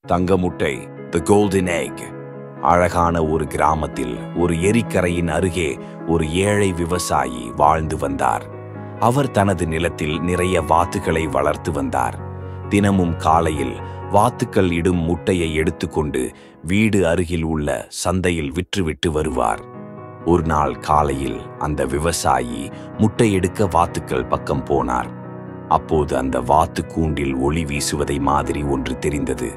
தங்க முட்டை, தி golden egg. அழகான ஒரு கிராமத்தில் ஒரு ஏரிக்கரையின் அருகே ஒரு ஏழை விவசாயி வாழ்ந்து வந்தார். அவர் தனது நிலத்தில் நிறைய வாத்துக்களை வளர்த்து வந்தார். தினமும் காலையில் வாத்துக்கள் இடும் முட்டையை எடுத்துக்கொண்டு வீடு அருகில் உள்ள சந்தையில் விற்றுவிட்டு வருவார். ஒரு நாள் காலையில் அந்த விவசாயி முட்டை எடுக்க வாத்துக்கள் பக்கம் போனார். அப்போது அந்த வாத்து கூண்டில் ஒளி வீசுவதை மாதிரி ஒன்று தெரிந்தது.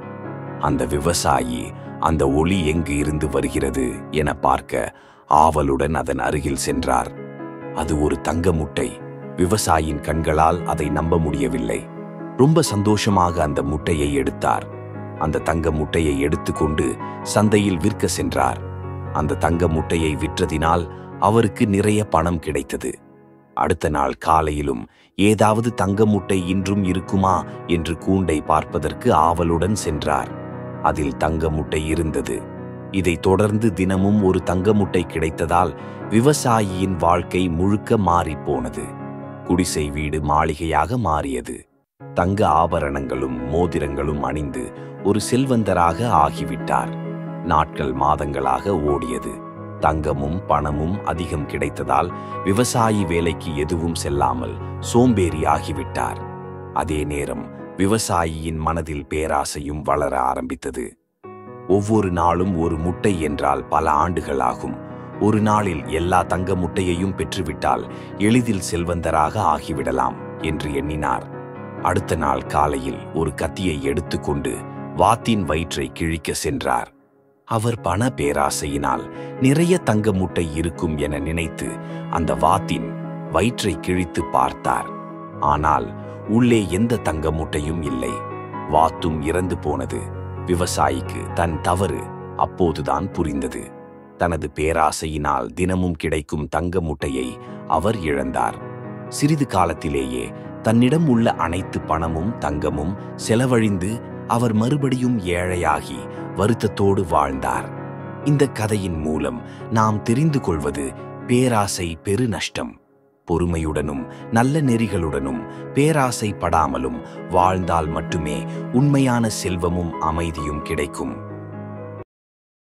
அந்த விவசாயி அந்த ஒளி எங்கு இருந்து வருகிறது என பார்க்க ஆவலுடன் அதன் அருகில் சென்றார். அது ஒரு தங்க முட்டை. விவசாயியின் கண்களால் அதை நம்ப முடியவில்லை. ரொம்ப சந்தோஷமாக அந்த முட்டையை எடுத்தார். அந்த தங்க முட்டையை எடுத்துக்கொண்டு சந்தையில் விற்க சென்றார். அந்த தங்க முட்டையை விற்றதினால் அவருக்கு நிறைய பணம் கிடைத்தது. அடுத்த நாள் காலையிலும் ஏதாவது தங்க முட்டை இன்றும் இருக்குமா என்று கூண்டை பார்ப்பதற்கு ஆவலுடன் சென்றார். அதில் தங்க முட்டை இருந்தது. இதை தொடர்ந்து தினமும் ஒரு தங்க முட்டை கிடைத்ததால் விவசாயியின் வாழ்க்கை முழுக்க மாறிப்போனது. குடிசை வீடு மாளிகையாக மாறியது. தங்க ஆபரணங்களும் மோதிரங்களும் அணிந்து ஒரு செல்வந்தராக ஆகிவிட்டார். நாட்கள் மாதங்களாக ஓடியது. தங்கமும் பணமும் அதிகம் கிடைத்ததால் விவசாயி வேலைக்கு எதுவும் செல்லாமல் சோம்பேறி ஆகிவிட்டார். அதே நேரம் விவசாயியின் மனதில் பேராசையும் வளர ஆரம்பித்தது. ஒவ்வொரு நாளும் ஒரு முட்டை என்றால் பல ஆண்டுகள் ஆகும். ஒரு நாளில் எல்லா தங்க முட்டையையும் பெற்றுவிட்டால் எளிதில் செல்வந்தராக ஆகிவிடலாம் என்று எண்ணினார். அடுத்த நாள் காலையில் ஒரு கத்தியை எடுத்துக்கொண்டு வாத்தின் வயிற்றை கிழிக்க சென்றார். அவர் பண பேராசையினால் நிறைய தங்க முட்டை இருக்கும் என நினைத்து அந்த வாத்தின் வயிற்றை கிழித்து பார்த்தார். ஆனால் உள்ளே எந்த தங்க முட்டையும் இல்லை. வாத்தும் இறந்து போனது. விவசாயிக்கு தன் தவறு அப்போதுதான் புரிந்தது. தனது பேராசையினால் தினமும் கிடைக்கும் தங்க முட்டையை அவர் இழந்தார். சிறிது காலத்திலேயே தன்னிடம் உள்ள அனைத்து பணமும் தங்கமும் செலவழிந்து அவர் மறுபடியும் ஏழையாகி வருத்தத்தோடு வாழ்ந்தார். இந்த கதையின் மூலம் நாம் தெரிந்து கொள்வது பேராசை பெரு நஷ்டம். பொறுமையுடனும் நல்ல நெறிகளுடனும் பேராசை படாமலும் வாழ்ந்தால் மட்டுமே உண்மையான செல்வமும் அமைதியும் கிடைக்கும்.